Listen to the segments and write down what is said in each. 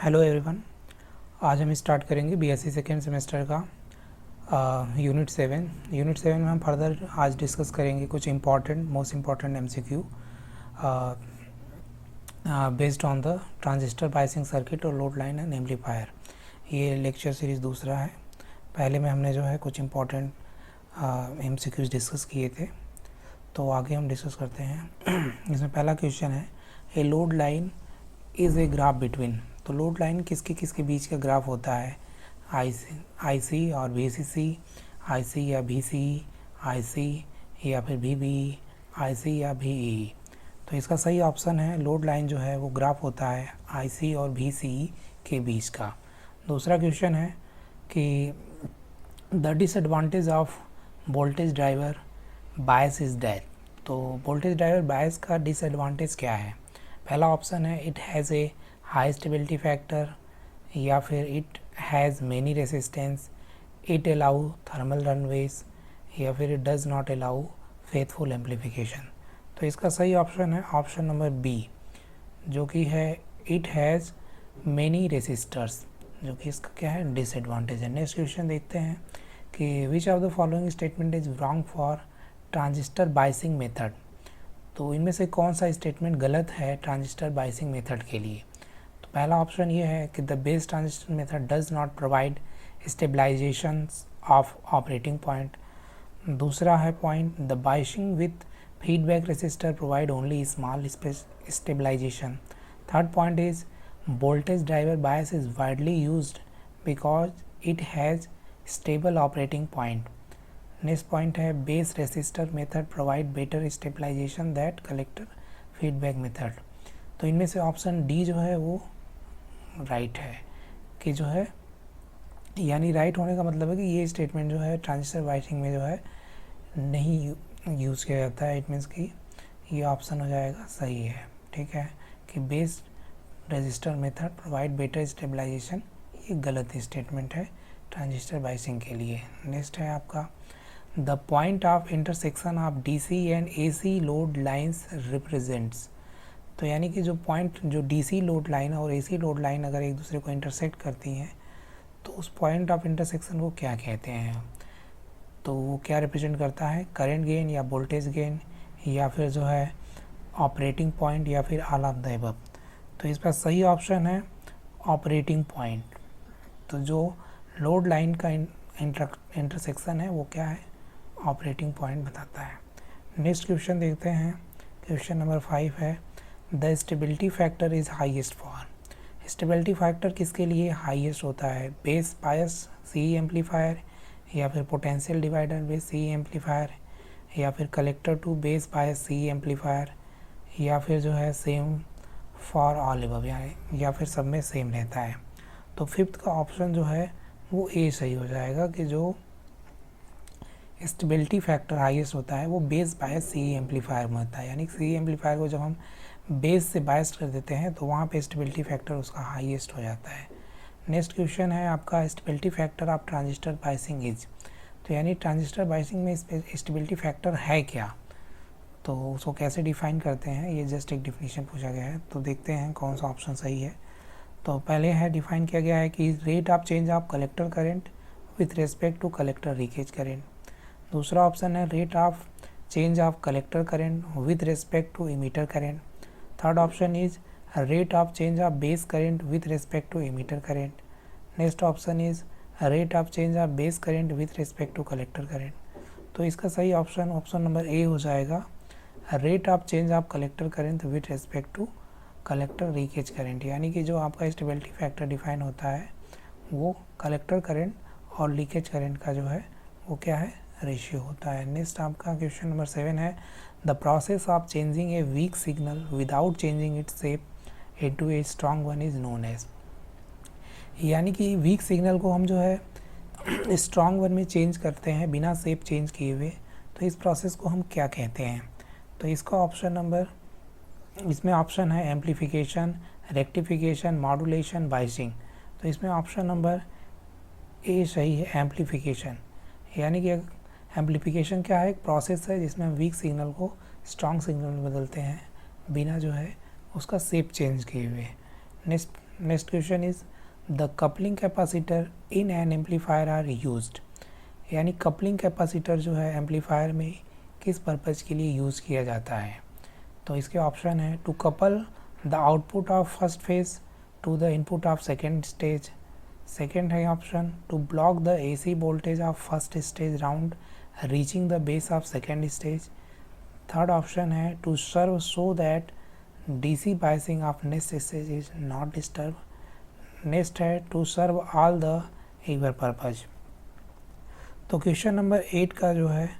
Hello everyone. आज हम start करेंगे बीएससी सेकेंड सेमेस्टर का यूनिट 7 में हम फर्दर आज डिस्कस करेंगे कुछ most important MCQ based on the transistor biasing circuit और लोड लाइन एंड एम्पलीफायर। ये लेक्चर सीरीज़ दूसरा है। पहले में हमने जो है कुछ इम्पॉर्टेंट एमसीक्यूज डिस्कस किए थे, तो आगे हम डिस्कस करते हैं। इसमें पहला क्वेश्चन है, a load line is a graph between. तो लोड लाइन किसके बीच का ग्राफ होता है? आईसी और वीसीसी, आईसी या बीसी, आईसी या फिर वीबी, आईसी या वीई। तो इसका सही ऑप्शन है, लोड लाइन जो है वो ग्राफ होता है आईसी और वीसीई के बीच का। दूसरा क्वेश्चन है कि the disadvantage of voltage driver bias is that. तो वोल्टेज ड्राइवर बायस का डिसएडवांटेज क्या है? पहला ऑप्शन है it has a high stability factor, या फिर it has many resistance, it allow thermal runways, या फिर it does not allow faithful amplification. तो इसका सही ऑप्शन है ऑप्शन नंबर बी, जो कि है इट हैज़ मेनी रेसिस्टर्स, जो कि इसका क्या है, डिसएडवांटेज है। नेक्स्ट क्वेश्चन देखते हैं कि which of the following statement is wrong for transistor biasing method. तो इनमें से कौन सा स्टेटमेंट गलत है ट्रांजिस्टर बायसिंग मेथड के लिए? तो पहला ऑप्शन ये है कि the base transistor method does not provide stabilization of operating point. दूसरा है point, the biasing with feedback resistor provide only small stabilization. Third point is voltage driver bias is widely used because it has stable operating point. Next point है base resistor method provide better stabilization that collector feedback method. तो इनमें से option D जो है वो right है, कि जो है यानी राइट होने का मतलब है कि ये स्टेटमेंट जो है ट्रांजिस्टर बायसिंग में जो है नहीं यूज़ किया जाता है। इट मीन्स कि ये ऑप्शन हो जाएगा सही है। ठीक है, कि base resistor method provide better stabilization, ये गलत स्टेटमेंट है ट्रांजिस्टर बायसिंग के लिए। नेक्स्ट है आपका the point of intersection of DC and AC load lines represents. तो यानी कि जो पॉइंट, जो डीसी लोड लाइन और एसी लोड लाइन अगर एक दूसरे को इंटरसेक्ट करती हैं तो उस पॉइंट ऑफ इंटरसेक्शन को क्या कहते हैं? तो वो क्या रिप्रेजेंट करता है? करंट गेन या वोल्टेज गेन, या फिर जो है ऑपरेटिंग पॉइंट, या फिर ऑल ऑफ द अबव। तो इसका सही ऑप्शन है ऑपरेटिंग पॉइंट। तो जो लोड लाइन का इंटरसेक्शन है वो क्या है? ऑपरेटिंग पॉइंट बताता है। नेक्स्ट क्वेश्चन देखते हैं। क्वेश्चन नंबर 5 है, the stability factor is highest for. Stability factor किसके लिए हाईएस्ट होता है? बेस बायस सी एम्पलीफायर, या फिर potential divider base C amplifier, या फिर collector to base bias C amplifier, या फिर जो है सेम फॉर ऑल अबव, या फिर सब में सेम रहता है। तो फिफ्थ का ऑप्शन जो है वो ए सही हो जाएगा, कि जो स्टेबिलिटी फैक्टर हाईएस्ट होता है वो बेस बायस सी एम्पलीफायर में होता है। यानी सी एम्पलीफायर को जब हम बेस से बायस कर देते हैं तो वहाँ पे स्टेबिलिटी फैक्टर उसका हाईएस्ट हो जाता है। नेक्स्ट क्वेश्चन है आपका, stability factor of transistor biasing is. तो यानी ट्रांजिस्टर बायसिंग में स्टेबिलिटी फैक्टर है क्या, तो उसको कैसे डिफाइन करते हैं, ये जस्ट एक डिफिनीशन पूछा गया है। तो देखते हैं कौन सा ऑप्शन सही है। तो पहले है, डिफाइन किया गया है कि rate of change of collector current with respect to collector leakage current. दूसरा ऑप्शन है rate of change of collector current with respect to emitter current. Third option is rate of change of base current with respect to emitter current. Next option is rate of change of base current with respect to collector current. तो इसका सही option option number A हो जाएगा, rate of change of collector current with respect to collector leakage current. यानी कि जो आपका stability factor define होता है वो कलेक्टर करेंट और लीकेज करेंट का जो है वो क्या है, रेशियो होता है। नेक्स्ट आपका क्वेश्चन नंबर 7 है, the process of changing a weak signal without changing its shape into a strong one is known as. यानी कि वीक सिग्नल को हम जो है स्ट्रॉन्ग वन में चेंज करते हैं बिना शेप चेंज किए हुए, तो इस प्रोसेस को हम क्या कहते हैं? तो इसका ऑप्शन नंबर, इसमें ऑप्शन है एम्पलीफिकेशन, रेक्टिफिकेशन, मॉड्यूलेशन, बायसिंग। तो इसमें ऑप्शन नंबर ए सही है, एम्पलीफिकेशन। यानी कि एम्पलीफिकेशन क्या है? एक प्रोसेस है जिसमें हम वीक सिग्नल को स्ट्रॉन्ग सिग्नल में बदलते हैं बिना जो है उसका शेप चेंज किए हुए। Next next question is the coupling capacitor in an amplifier are used, यानी कपलिंग कैपेसिटर जो है एम्पलीफायर में किस पर्पज़ के लिए यूज़ किया जाता है। तो इसके ऑप्शन है to couple the output of first phase to the input of second stage, second है option to block the AC voltage of first stage round reaching the base of second stage, third option है to serve so that DC biasing of next stage is not disturb, next है to serve all the ever purpose. तो question number 8 का जो है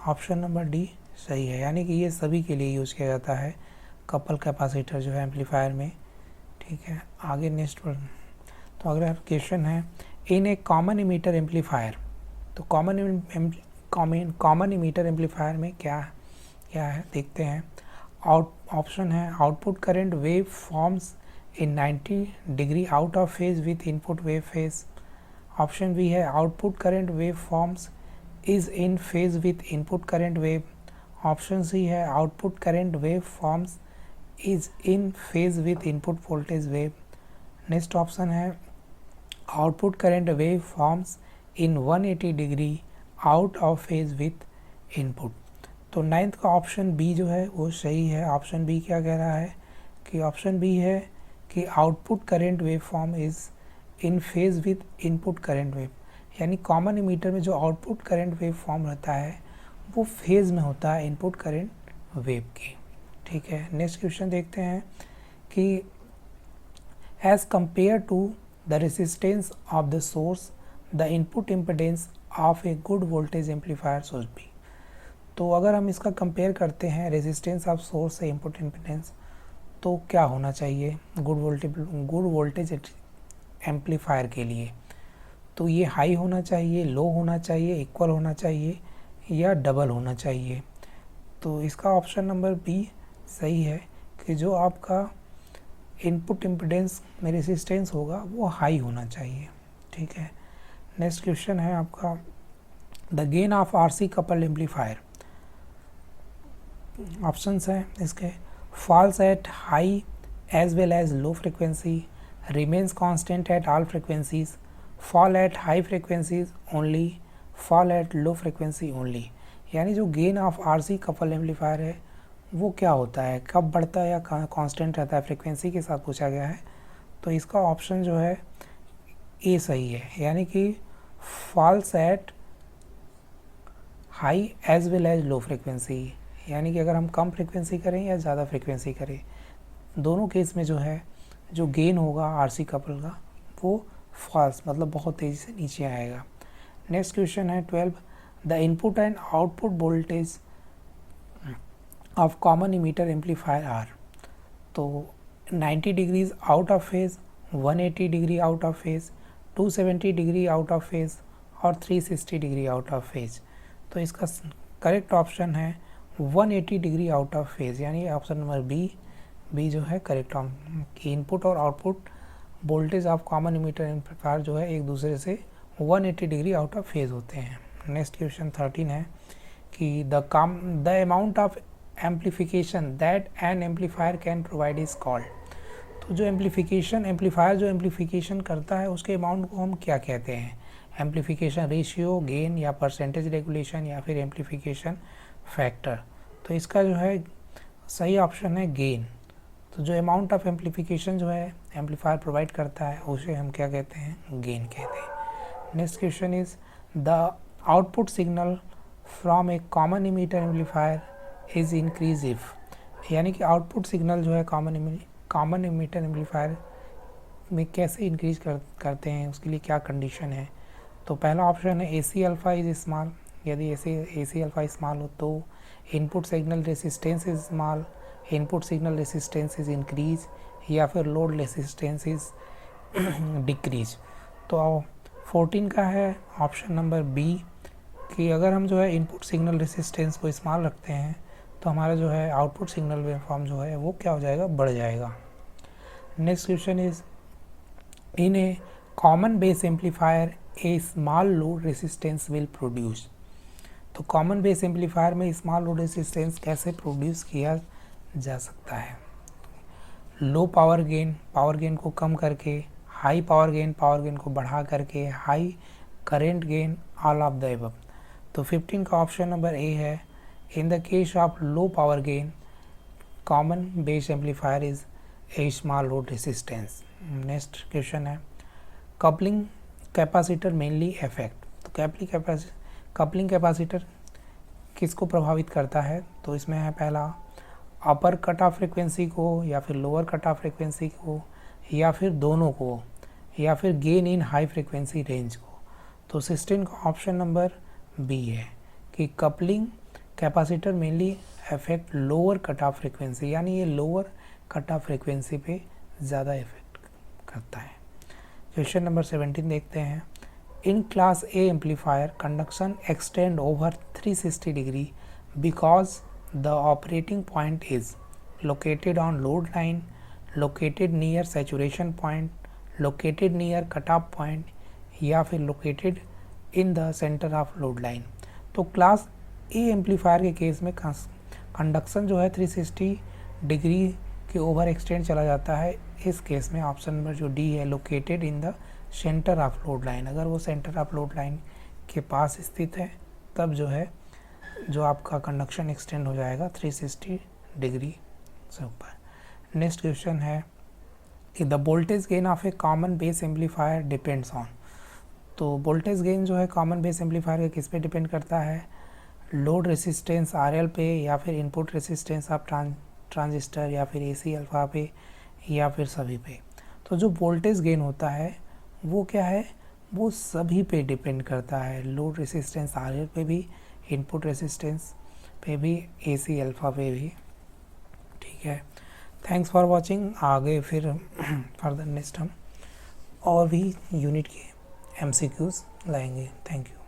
option number D सही है, यानी कि ये सभी के लिए यूज़ किया जाता है कपल कैपेसिटर जो है एम्पलीफायर में। ठीक है, आगे नेक्स्ट पर तो अगला क्वेश्चन है in a common emitter amplifier, तो कॉमन इमीटर एम्पलीफायर में क्या है देखते हैं। ऑप्शन है output current waveforms in 90 degree out of phase with input wave phase, option B है output current waveforms is in phase with input current wave, option C है output current waveforms is in phase with input voltage wave, next option है output current waveforms in 180 degree out of phase with input. तो 9th का option B जो है वो सही है। Option B क्या कह रहा है कि ऑप्शन बी है कि output current wave form is in phase with input current wave, यानी कॉमन इमीटर में जो आउटपुट करंट वेव फॉर्म रहता है वो फेज में होता है इनपुट करंट वेव के। ठीक है, नेक्स्ट क्वेश्चन देखते हैं कि as compare to the resistance of the source the input impedance of a good voltage amplifier should be. तो अगर हम इसका कंपेयर करते हैं रेजिस्टेंस ऑफ सोर्स से इनपुट इम्पिडेंस, तो क्या होना चाहिए गुड वोल्टेज एम्पलीफायर के लिए। तो ये हाई होना चाहिए, लो होना चाहिए, इक्वल होना चाहिए या डबल होना चाहिए। तो इसका ऑप्शन नंबर बी सही है कि जो आपका इनपुट इम्पिडेंस में रेजिस्टेंस होगा वो हाई होना चाहिए। ठीक है, नेक्स्ट क्वेश्चन है आपका the gain of RC coupled amplifier, options हैं इसके falls at high as well as low frequency, remains constant at all frequencies, fall at high frequencies only, fall at low frequency only. यानी जो gain of RC couple amplifier है वो क्या होता है, कब बढ़ता है या कांस्टेंट रहता है, फ्रिक्वेंसी के साथ पूछा गया है। तो इसका ऑप्शन जो है ए सही है, यानी कि falls at high as well as low frequency, यानी कि अगर हम कम फ्रिक्वेंसी करें या ज़्यादा फ्रिक्वेंसी करें, दोनों केस में जो है जो गेन होगा RC कपल का वो फॉल्स मतलब बहुत तेज़ी से नीचे आएगा। नेक्स्ट क्वेश्चन है 12 the input and output voltage of common emitter amplifier are. तो 90 degrees out of phase, 180 degree out of phase, 270 degree out of phase और 360 डिग्री आउट ऑफ फेज। तो इसका करेक्ट ऑप्शन है 180 डिग्री आउट ऑफ फेज, यानी option number B जो है correct कि input और output voltage of common emitter amplifier जो है एक दूसरे से 180 डिग्री आउट ऑफ फेज होते हैं। नेक्स्ट क्वेश्चन 13 है कि the amount of amplification that N amplifier can provide is called. तो जो एम्पलीफायर जो एम्पलीफिकेशन करता है उसके अमाउंट को हम क्या कहते हैं, एम्पलीफिकेशन रेशियो, गेन या परसेंटेज रेगुलेशन या फिर एम्पलीफिकेशन फैक्टर। तो इसका जो है सही ऑप्शन है गेन। तो जो अमाउंट ऑफ एम्पलीफिकेशन जो है एम्पलीफायर प्रोवाइड करता है उसे हम क्या कहते हैं, गेन कहते हैं। Next question is the output signal from A common emitter amplifier is increase if, यानी कि आउटपुट सिग्नल जो है कॉमन इमीटर एम्पलीफायर में कैसे इंक्रीज करते हैं, उसके लिए क्या कंडीशन है। तो पहला ऑप्शन है AC अल्फ़ा इज स्मॉल, यदि AC अल्फ़ा स्मॉल हो तो input signal resistance is small, input signal resistance is increase या फिर लोड रेसिस्टेंस इज डिक्रीज। तो 14 का है ऑप्शन नंबर बी कि अगर हम जो है इनपुट सिग्नल रेसिस्टेंस को स्मॉल रखते हैं तो हमारा जो है आउटपुट सिग्नल वेवफॉर्म जो है वो क्या हो जाएगा, बढ़ जाएगा। Next question is in a common base amplifier A small load resistance will produce. तो कॉमन बेस एम्पलीफायर में स्मॉल लोड रेसिस्टेंस कैसे प्रोड्यूस किया जा सकता है। लो पावर गेन को कम करके, हाई पावर गेन को बढ़ा करके, high current gain, all of the above. तो 15 का ऑप्शन नंबर ए है। In the case of low power gain common base amplifier is a small load resistance. Next question है coupling capacitor mainly effect. तो coupling capacitor किसको प्रभावित करता है? तो इसमें है पहला अपर कट ऑफ फ्रिक्वेंसी को, या फिर लोअर कट ऑफ फ्रिक्वेंसी को, या फिर दोनों को, या फिर gain in high frequency range को। तो 16 का ऑप्शन नंबर बी है कि coupling capacitor mainly effect lower cut off frequency, यानी ये लोअर कट ऑफ फ्रिक्वेंसी पे ज़्यादा इफेक्ट करता है। क्वेश्चन नंबर 17 देखते हैं। In class A amplifier conduction extend over 360 degree because the operating point is located on load line, located near saturation point, located near cut off point, या फिर located in the centre of load line. तो class A amplifier के case में conduction जो है 360 degree के over extend चला जाता है। इस केस में ऑप्शन नंबर जो डी है, located in the centre of load line, अगर वो सेंटर ऑफ लोड लाइन के पास स्थित है तब जो है जो आपका कंडक्शन एक्सटेंड हो जाएगा 360 डिग्री से ऊपर। नेक्स्ट क्वेश्चन है कि the voltage gain of A common base amplifier depends on. तो वोल्टेज गेन जो है कॉमन बेस एम्पलीफायर के किस पे डिपेंड करता है? लोड रेसिस्टेंस RL पे, या फिर इनपुट रेसिस्टेंस ऑफ ट्रांजिस्टर, या फिर AC अल्फा पे, या फिर सभी पे। तो जो वोल्टेज गेन होता है वो क्या है? वो सभी पे डिपेंड करता है, लोड रेसिस्टेंस RL पे भी, इनपुट रेसिस्टेंस पे भी, AC अल्फा पे भी। ठीक है, थैंक्स फॉर वॉचिंग। आगे फिर फर्दर नेक्स्ट हम और भी यूनिट के MCQs लाएंगे। Thank you.